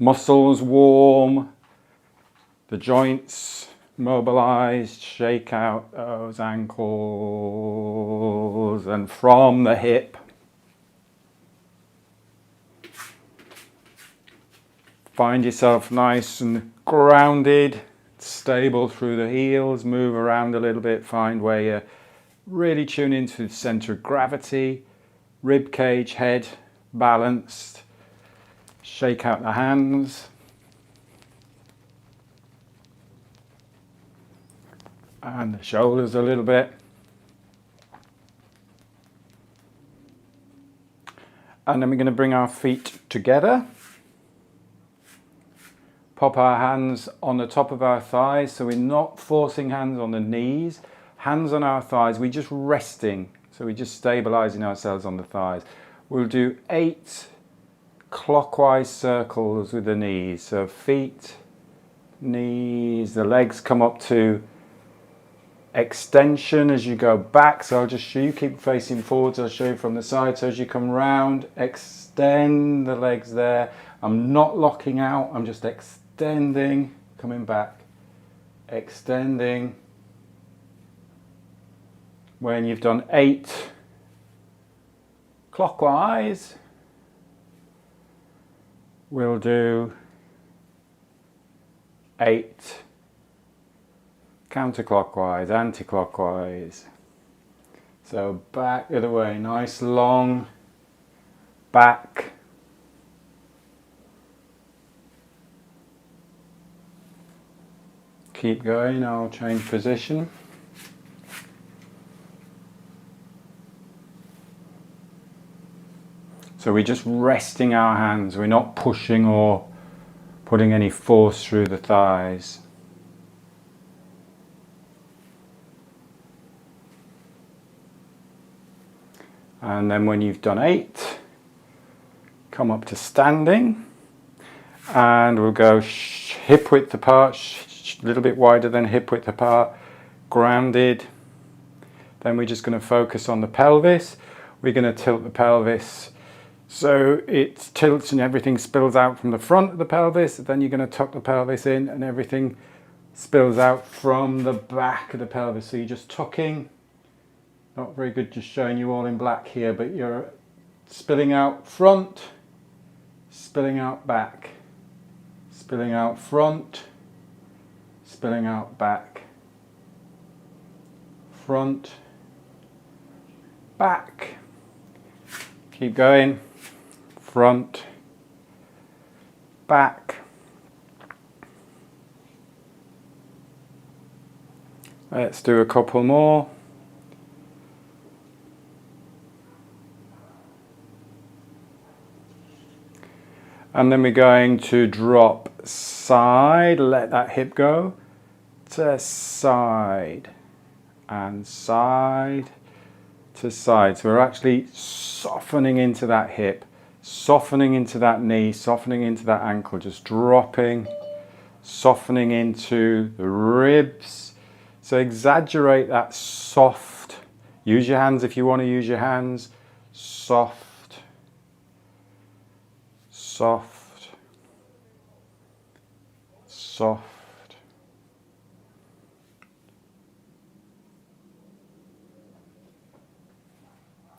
muscles warm, the joints mobilized, shake out those ankles, and from the hip, find yourself nice and grounded, stable through the heels, move around a little bit, find where you really tune into the center of gravity, rib cage, head balanced, shake out the hands. And the shoulders a little bit. And then we're going to bring our feet together. Pop our hands on the top of our thighs, so we're not forcing hands on the knees. Hands on our thighs, we're just resting. So we're just stabilizing ourselves on the thighs. We'll do 8 clockwise circles with the knees. So feet, knees, the legs come up to extension as you go back. So I'll just show you, keep facing forwards, I'll show you from the side. So as you come round, extend the legs there. I'm not locking out, I'm just extending, coming back, extending. When you've done 8 clockwise, we'll do 8 counterclockwise, anti-clockwise. So back the other way, nice long back. Keep going, I'll change position. So we're just resting our hands, we're not pushing or putting any force through the thighs. And then when you've done 8, come up to standing, and we'll go hip width apart, a little bit wider than hip width apart, grounded. Then we're just going to focus on the pelvis. We're going to tilt the pelvis so it tilts and everything spills out from the front of the pelvis. Then you're going to tuck the pelvis in and everything spills out from the back of the pelvis. So you're just tucking. Not very good just showing you all in black here, but you're spilling out front, spilling out back, spilling out front, spilling out back, front, back. Keep going, front, back. Let's do a couple more. And then we're going to drop side, let that hip go, to side, and side to side. So we're actually softening into that hip, softening into that knee, softening into that ankle, just dropping, softening into the ribs. So exaggerate that soft. Use your hands if you want to use your hands. Soft, soft, soft.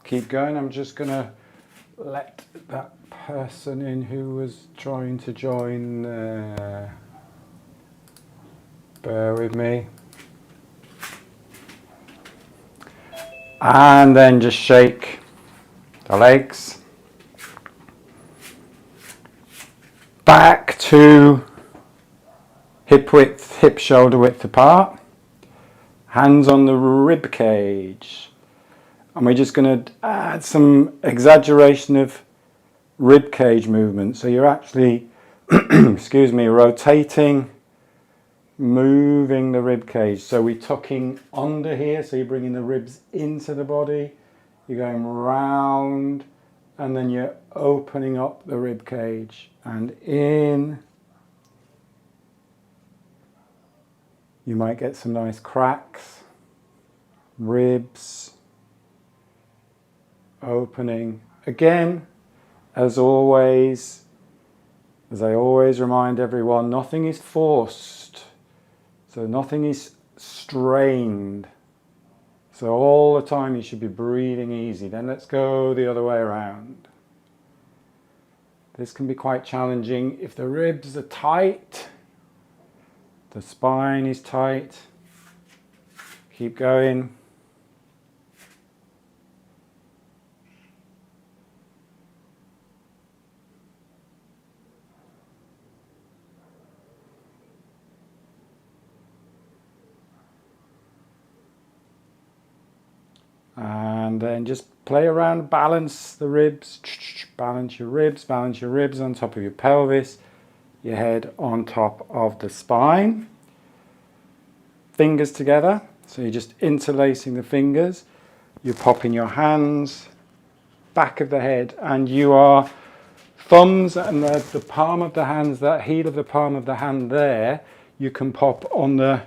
Keep going. I'm just going to let that person in who was trying to join there. Bear with me. And then just shake the legs. Back to hip width, hip shoulder width apart. Hands on the rib cage. And we're just going to add some exaggeration of rib cage movement. So you're actually, excuse me, rotating, moving the rib cage. So we're tucking under here, so you're bringing the ribs into the body. You're going round, and then you're opening up the rib cage and in. You might get some nice cracks, ribs, opening. Again, as always, As I always remind everyone, nothing is forced. So nothing is strained. So all the time you should be breathing easy. Then let's go the other way around. This can be quite challenging if the ribs are tight, the spine is tight. Keep going. And then just play around, balance the ribs, balance your ribs on top of your pelvis, your head on top of the spine. Fingers together, so you're just interlacing the fingers, you're popping your hands, back of the head, and you are thumbs and the palm of the hands, that heel of the palm of the hand there, you can pop on the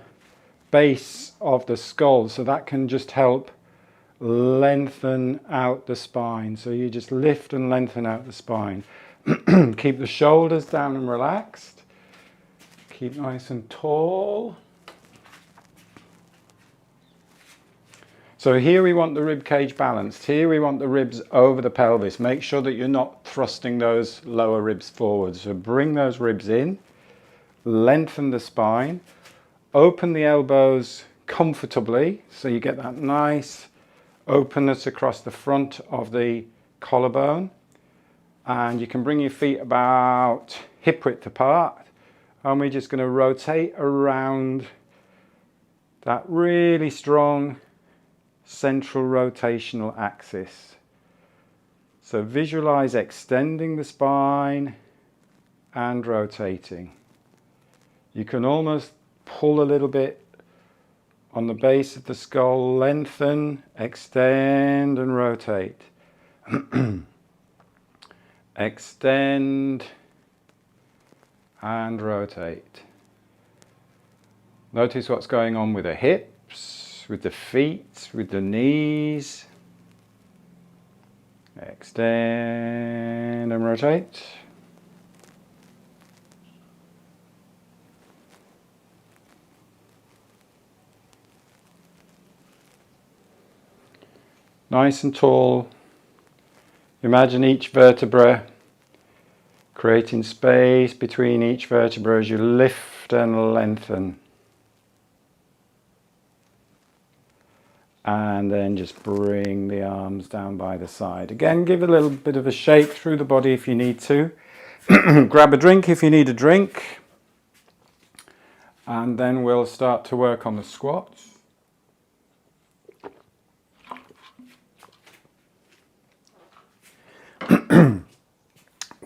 base of the skull, so that can just help lengthen out the spine. So you just lift and lengthen out the spine. Keep the shoulders down and relaxed. Keep nice and tall. So here we want the rib cage balanced. Here we want the ribs over the pelvis. Make sure that you're not thrusting those lower ribs forward. So bring those ribs in, lengthen the spine, open the elbows comfortably so you get that nice openness across the front of the collarbone, and you can bring your feet about hip width apart, and we're just going to rotate around that really strong central rotational axis. So visualize extending the spine and rotating. You can almost pull a little bit on the base of the skull, lengthen, extend and rotate. Extend and rotate. Notice what's going on with the hips, with the feet, with the knees. Extend and rotate. Nice and tall. Imagine each vertebra, creating space between each vertebra as you lift and lengthen. And then just bring the arms down by the side. Again, give a little bit of a shake through the body if you need to. Grab a drink if you need a drink. And then we'll start to work on the squats.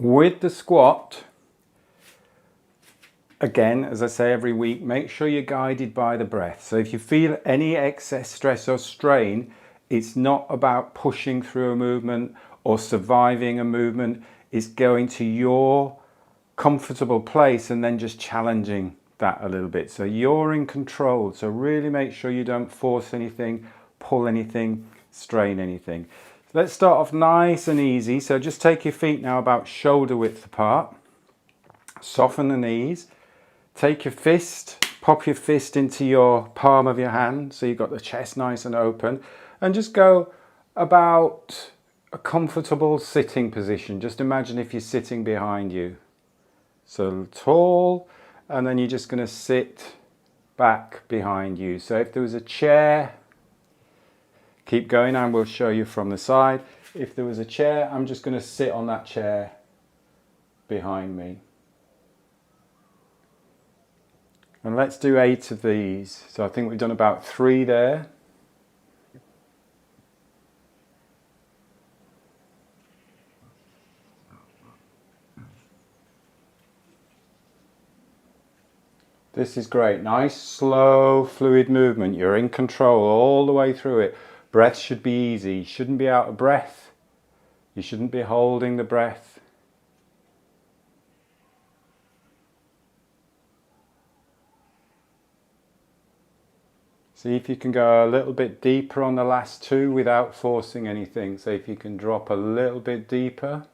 With the squat, again, as I say every week, make sure you're guided by the breath. So if you feel any excess stress or strain, it's not about pushing through a movement or surviving a movement. It's going to your comfortable place and then just challenging that a little bit. So you're in control. So really make sure you don't force anything, pull anything, strain anything. Let's start off nice and easy. So just take your feet now about shoulder width apart. Soften the knees. Take your fist, pop your fist into your palm of your hand so you've got the chest nice and open. And just go about a comfortable sitting position. Just imagine if you're sitting behind you. So tall, and then you're just going to sit back behind you. So if there was a chair, keep going and we'll show you from the side. If there was a chair, I'm just going to sit on that chair behind me. And let's do 8 of these. So I think we've done about 3 there. This is great. Nice, slow, fluid movement. You're in control all the way through it. Breath should be easy. You shouldn't be out of breath. You shouldn't be holding the breath. See if you can go a little bit deeper on the last 2 without forcing anything. So if you can drop a little bit deeper.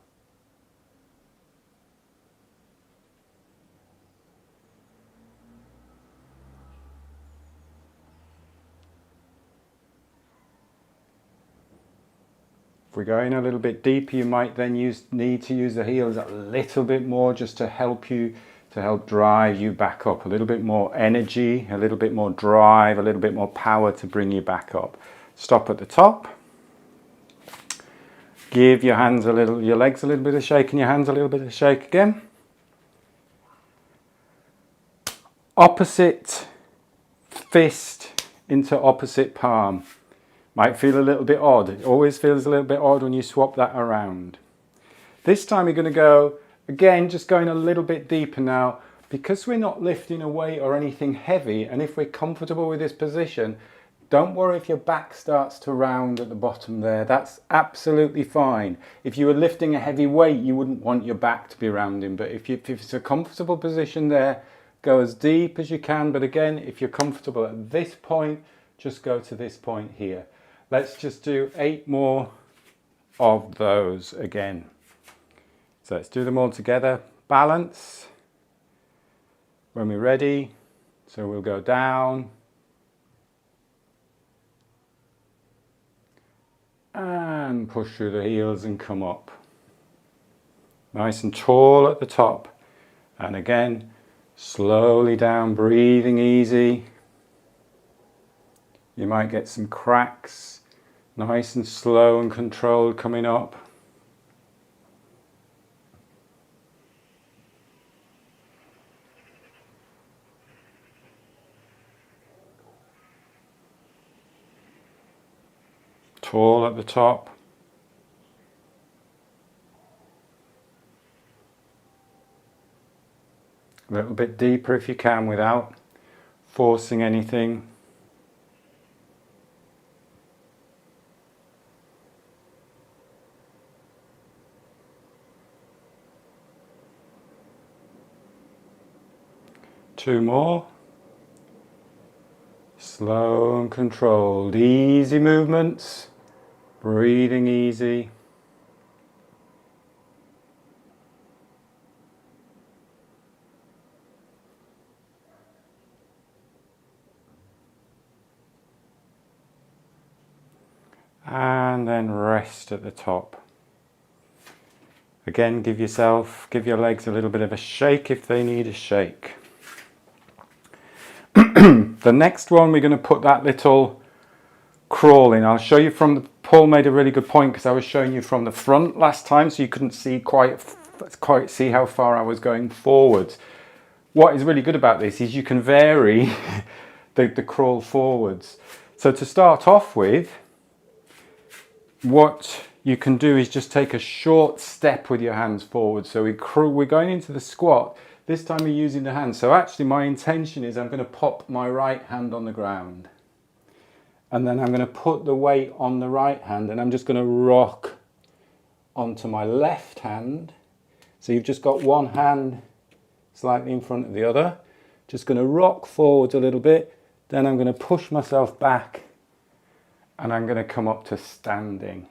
If we're going a little bit deeper, you might then need to use the heels a little bit more just to help drive you back up. A little bit more energy, a little bit more drive, a little bit more power to bring you back up. Stop at the top. Give your legs a little bit of shake and your hands a little bit of shake again. Opposite fist into opposite palm. Might feel a little bit odd. It always feels a little bit odd when you swap that around. This time you're going to go, again, just going a little bit deeper now. Because we're not lifting a weight or anything heavy, and if we're comfortable with this position, don't worry if your back starts to round at the bottom there. That's absolutely fine. If you were lifting a heavy weight, you wouldn't want your back to be rounding. But if it's a comfortable position there, go as deep as you can. But again, if you're comfortable at this point, just go to this point here. Let's just do 8 more of those again. So let's do them all together. Balance. When we're ready, so we'll go down. And push through the heels and come up. Nice and tall at the top. And again, slowly down, breathing easy. You might get some cracks. Nice and slow and controlled coming up. Tall at the top. A little bit deeper if you can without forcing anything. Two more. Slow and controlled, easy movements, breathing easy. And then rest at the top. Again, give your legs a little bit of a shake if they need a shake. The next one, we're going to put that little crawl in. I'll show you Paul made a really good point because I was showing you from the front last time, so you couldn't see quite see how far I was going forwards. What is really good about this is you can vary the crawl forwards. So to start off with, what you can do is just take a short step with your hands forward. So we're going into the squat. This time we're using the hands. So actually my intention is I'm going to pop my right hand on the ground. And then I'm going to put the weight on the right hand and I'm just going to rock onto my left hand. So you've just got one hand slightly in front of the other. Just going to rock forward a little bit. Then I'm going to push myself back and I'm going to come up to standing.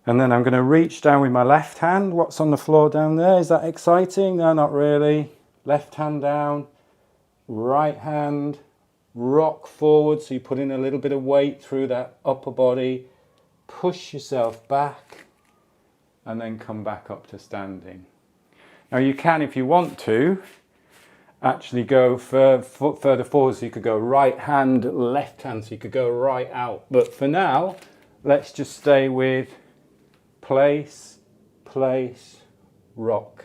And then I'm going to reach down with my left hand. What's on the floor down there? Is that exciting? No, not really. Left hand down, right hand, rock forward. So you put in a little bit of weight through that upper body. Push yourself back and then come back up to standing. Now you can, if you want to, actually go further forward. So you could go right hand, left hand. So you could go right out. But for now, let's just stay with place, place, rock.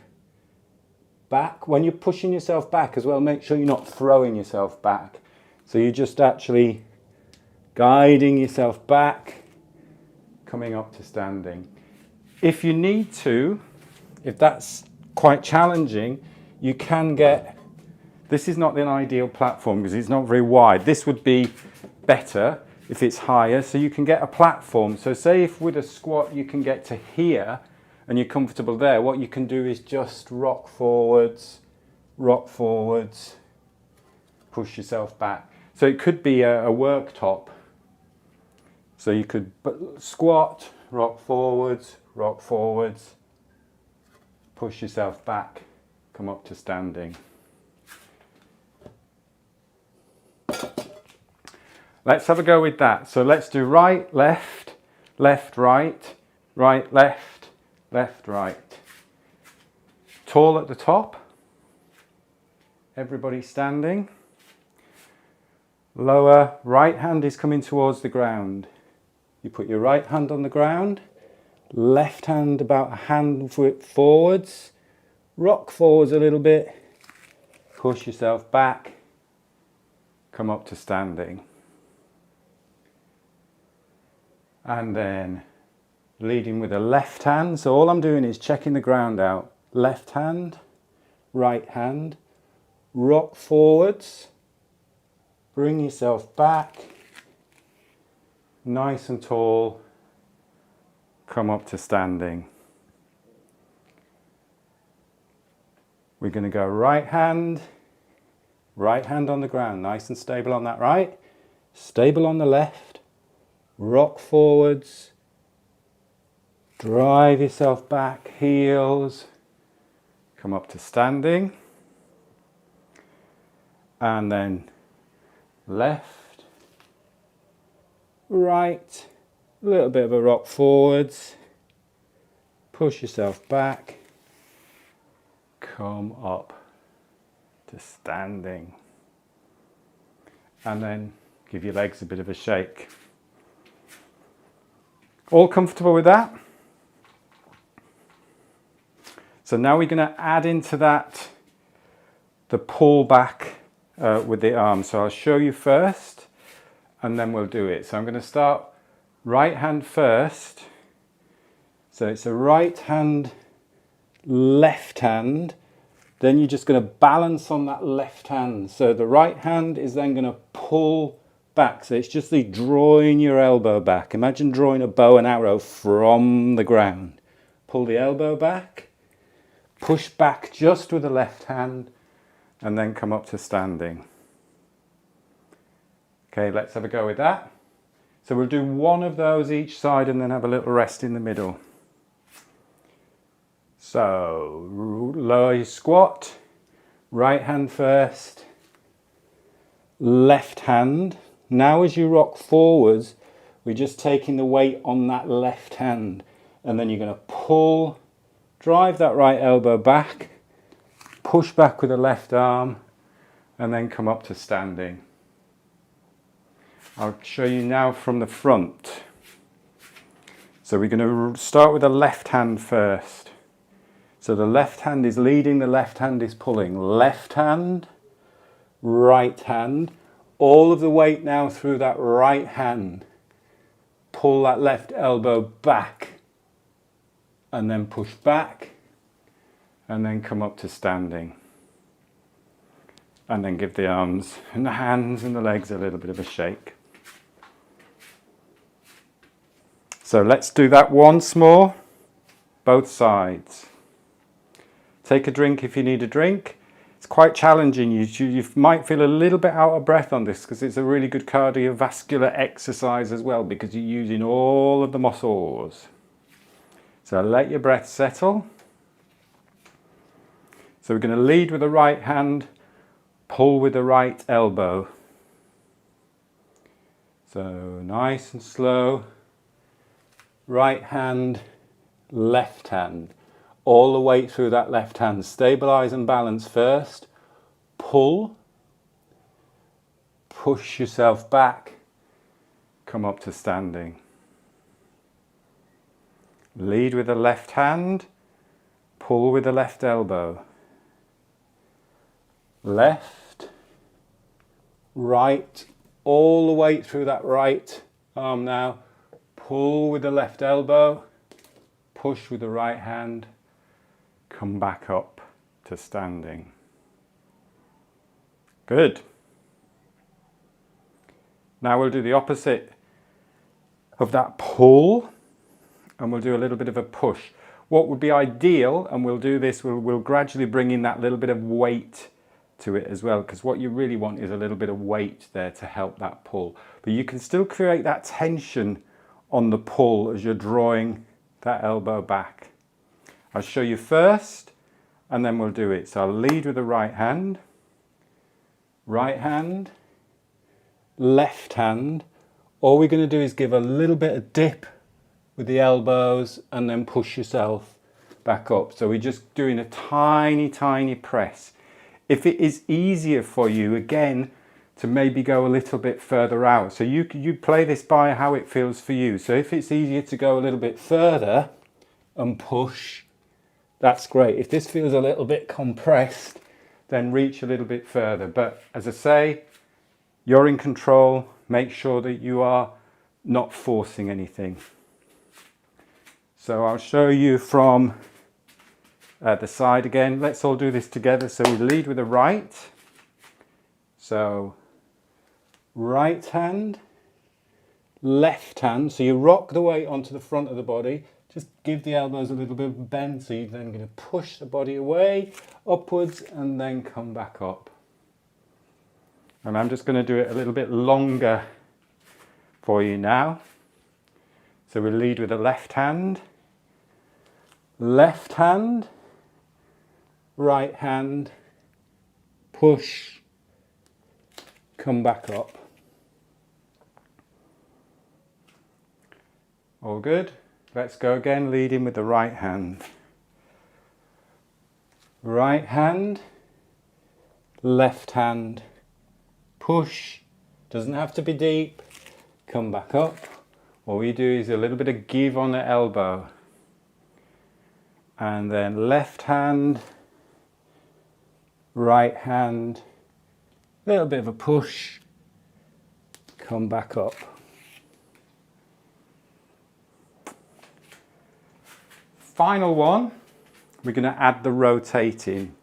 Back. When you're pushing yourself back as well, make sure you're not throwing yourself back. So you're just actually guiding yourself back, coming up to standing. If you need to, if that's quite challenging, you can get, this is not an ideal platform because it's not very wide. This would be better if it's higher, so you can get a platform. So say if with a squat you can get to here and you're comfortable there, what you can do is just rock forwards, push yourself back. So it could be a worktop. So you could squat, rock forwards, push yourself back, come up to standing. Let's have a go with that. So let's do right, left, left, right, right, left, left, right. Tall at the top. Everybody standing. Lower right hand is coming towards the ground. You put your right hand on the ground, left hand about a hand width forwards, rock forwards a little bit, push yourself back, come up to standing. And then leading with the left hand. So all I'm doing is checking the ground out. Left hand, right hand, rock forwards, bring yourself back, nice and tall, come up to standing. We're going to go right hand on the ground, nice and stable on that right, stable on the left, rock forwards, drive yourself back, heels, come up to standing, and then left, right, a little bit of a rock forwards, push yourself back, come up to standing, and then give your legs a bit of a shake. All comfortable with that? So now we're going to add into that the pull back with the arms. So I'll show you first and then we'll do it. So I'm going to start right hand first. So it's a right hand, left hand. Then you're just going to balance on that left hand. So the right hand is then going to pull back. So it's just the drawing your elbow back. Imagine drawing a bow and arrow from the ground. Pull the elbow back, push back just with the left hand, and then come up to standing. Okay, let's have a go with that. So we'll do one of those each side and then have a little rest in the middle. So lower your squat, right hand first, left hand. Now as you rock forwards, we're just taking the weight on that left hand, and then you're going to pull, drive that right elbow back, push back with the left arm, and then come up to standing. I'll show you now from the front. So we're going to start with the left hand first. So the left hand is leading, the left hand is pulling. Left hand, right hand. All of the weight now through that right hand. Pull that left elbow back and then push back and then come up to standing. And then give the arms and the hands and the legs a little bit of a shake. So let's do that once more, both sides. Take a drink if you need a drink. It's quite challenging. You might feel a little bit out of breath on this because it's a really good cardiovascular exercise as well because you're using all of the muscles. So let your breath settle. So we're going to lead with the right hand, pull with the right elbow. So nice and slow. Right hand, left hand. All the weight through that left hand. Stabilize and balance first. Pull. Push yourself back. Come up to standing. Lead with the left hand. Pull with the left elbow. Left. Right. All the weight through that right arm now. Pull with the left elbow. Push with the right hand. Come back up to standing. Good. Now we'll do the opposite of that pull and we'll do a little bit of a push. What would be ideal, and we'll do this, we'll gradually bring in that little bit of weight to it as well, because what you really want is a little bit of weight there to help that pull. But you can still create that tension on the pull as you're drawing that elbow back. I'll show you first and then we'll do it. So I'll lead with the right hand, left hand. All we're going to do is give a little bit of dip with the elbows and then push yourself back up. So we're just doing a tiny, tiny press. If it is easier for you, again, to maybe go a little bit further out. So you play this by how it feels for you. So if it's easier to go a little bit further and push, that's great. If this feels a little bit compressed, then reach a little bit further. But as I say, you're in control. Make sure that you are not forcing anything. So I'll show you from the side again. Let's all do this together. So we lead with the right. So right hand, left hand. So you rock the weight onto the front of the body. Just give the elbows a little bit of a bend. So you're then going to push the body away, upwards, and then come back up. And I'm just going to do it a little bit longer for you now. So we lead with the left hand, right hand, push, come back up. All good? Let's go again, leading with the right hand. Right hand, left hand, push, doesn't have to be deep, come back up. What we do is a little bit of give on the elbow. And then left hand, right hand, a little bit of a push, come back up. Final one, we're going to add the rotating.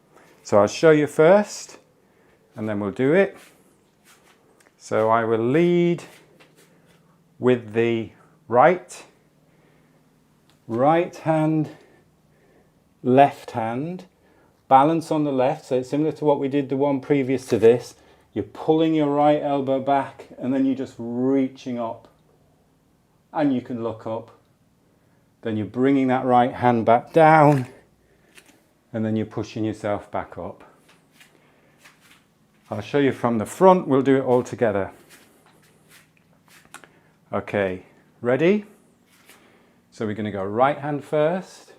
So I'll show you first, and then we'll do it. So I will lead with the right hand, left hand, balance on the left. So it's similar to what we did the one previous to this. You're pulling your right elbow back and then you're just reaching up, and you can look up. Then you're bringing that right hand back down, and then you're pushing yourself back up. I'll show you from the front. We'll do it all together. Okay, ready? So we're going to go right hand first,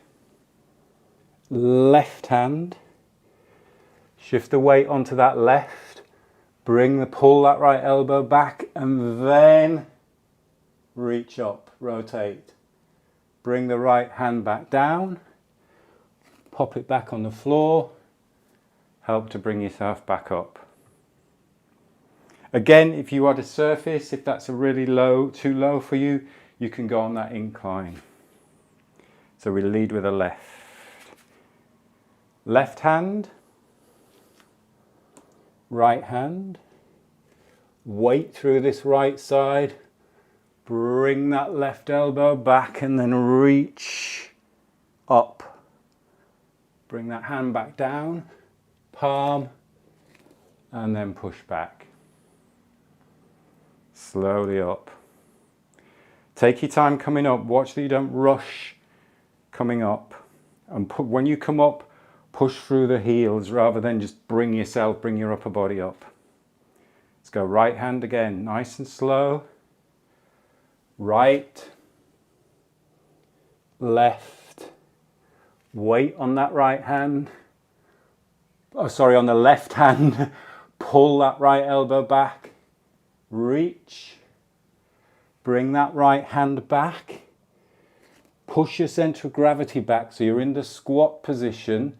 left hand, shift the weight onto that left, pull that right elbow back, and then reach up, rotate. Bring the right hand back down, pop it back on the floor, help to bring yourself back up. Again, if you are to surface, if that's a really too low for you, you can go on that incline. So we lead with a left. Left hand, right hand, weight through this right side, bring that left elbow back and then reach up. Bring that hand back down, palm, and then push back. Slowly up. Take your time coming up. Watch that you don't rush coming up. And when you come up, push through the heels rather than just bring your upper body up. Let's go right hand again, nice and slow. Right, left, weight on that right hand. On the left hand. Pull that right elbow back. Reach. Bring that right hand back. Push your center of gravity back so you're in the squat position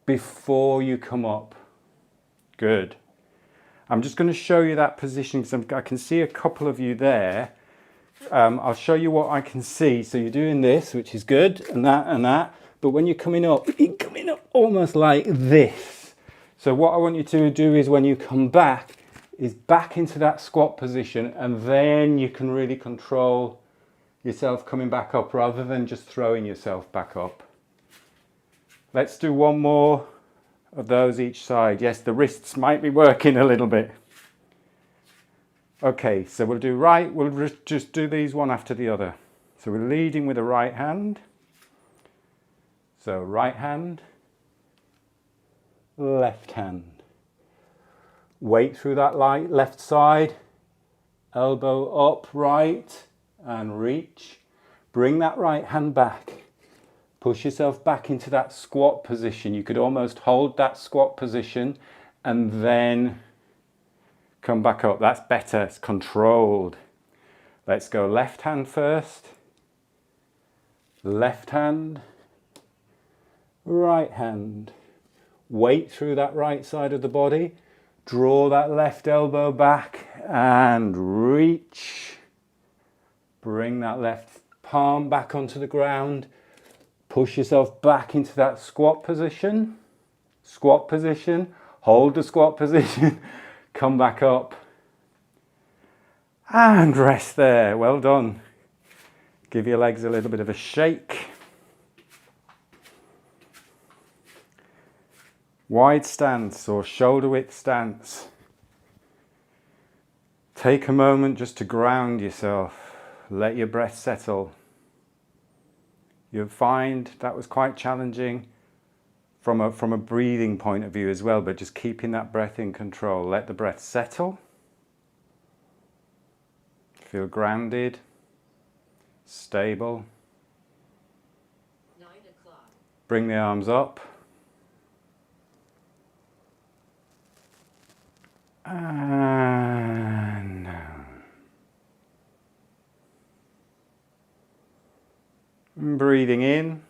before you come up. Good. I'm just going to show you that position because I can see a couple of you there. I'll show you what I can see. So you're doing this, which is good, and that. But when you're coming up almost like this. So what I want you to do is when you come back, is back into that squat position, and then you can really control yourself coming back up rather than just throwing yourself back up. Let's do one more of those each side. Yes, the wrists might be working a little bit. Okay, so we'll just do these one after the other. So we're leading with the right hand. So right hand, left hand. Weight through that left side, elbow up, right, and reach. Bring that right hand back. Push yourself back into that squat position. You could almost hold that squat position and then come back up. That's better. It's controlled. Let's go left hand first. Left hand. Right hand. Weight through that right side of the body. Draw that left elbow back and reach. Bring that left palm back onto the ground. Push yourself back into that squat position. Squat position. Hold the squat position. Come back up. And rest there. Well done. Give your legs a little bit of a shake. Wide stance or shoulder width stance. Take a moment just to ground yourself. Let your breath settle. You'll find that was quite challenging from a breathing point of view as well, but just keeping that breath in control. Let the breath settle. Feel grounded, stable. 9 o'clock. Bring the arms up. And down. And breathing in.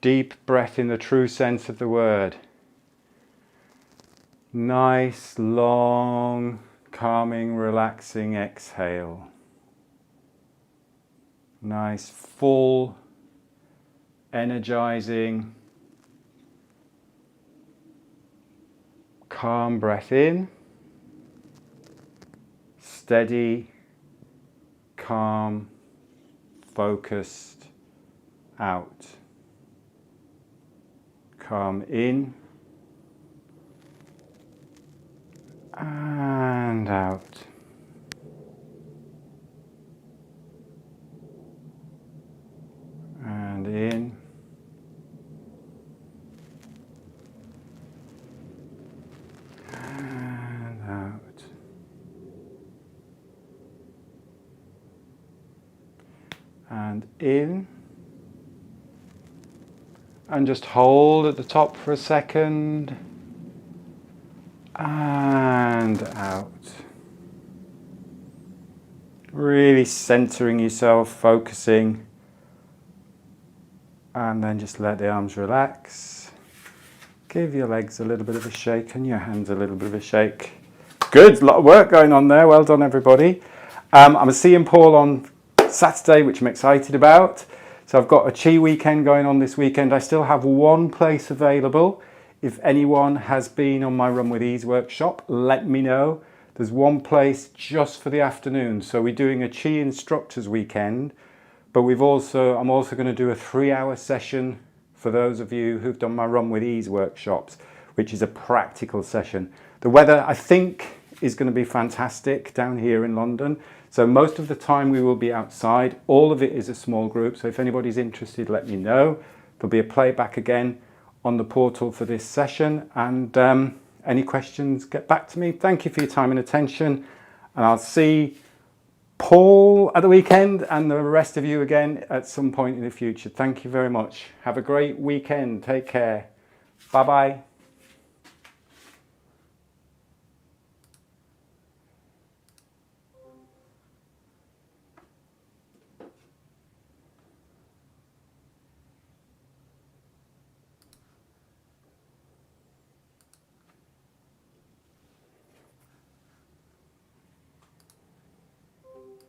Deep breath in the true sense of the word. Nice, long, calming, relaxing exhale. Nice, full, energizing, calm breath in. Steady, calm, focused out. Calm in and out. And in and out. And in. And just hold at the top for a second. And out. Really centering yourself, focusing. And then just let the arms relax. Give your legs a little bit of a shake and your hands a little bit of a shake. Good, a lot of work going on there. Well done, everybody. I'm seeing Paul on Saturday, which I'm excited about. So I've got a Chi weekend going on this weekend. I still have one place available. If anyone has been on my Run with Ease workshop, let me know. There's one place just for the afternoon. So we're doing a Chi instructors weekend, but I'm also going to do a 3-hour session for those of you who've done my Run with Ease workshops, which is a practical session. The weather, I think, is going to be fantastic down here in London. So most of the time we will be outside. All of it is a small group. So if anybody's interested, let me know. There'll be a playback again on the portal for this session. And any questions, get back to me. Thank you for your time and attention. And I'll see Paul at the weekend and the rest of you again at some point in the future. Thank you very much. Have a great weekend. Take care. Bye-bye.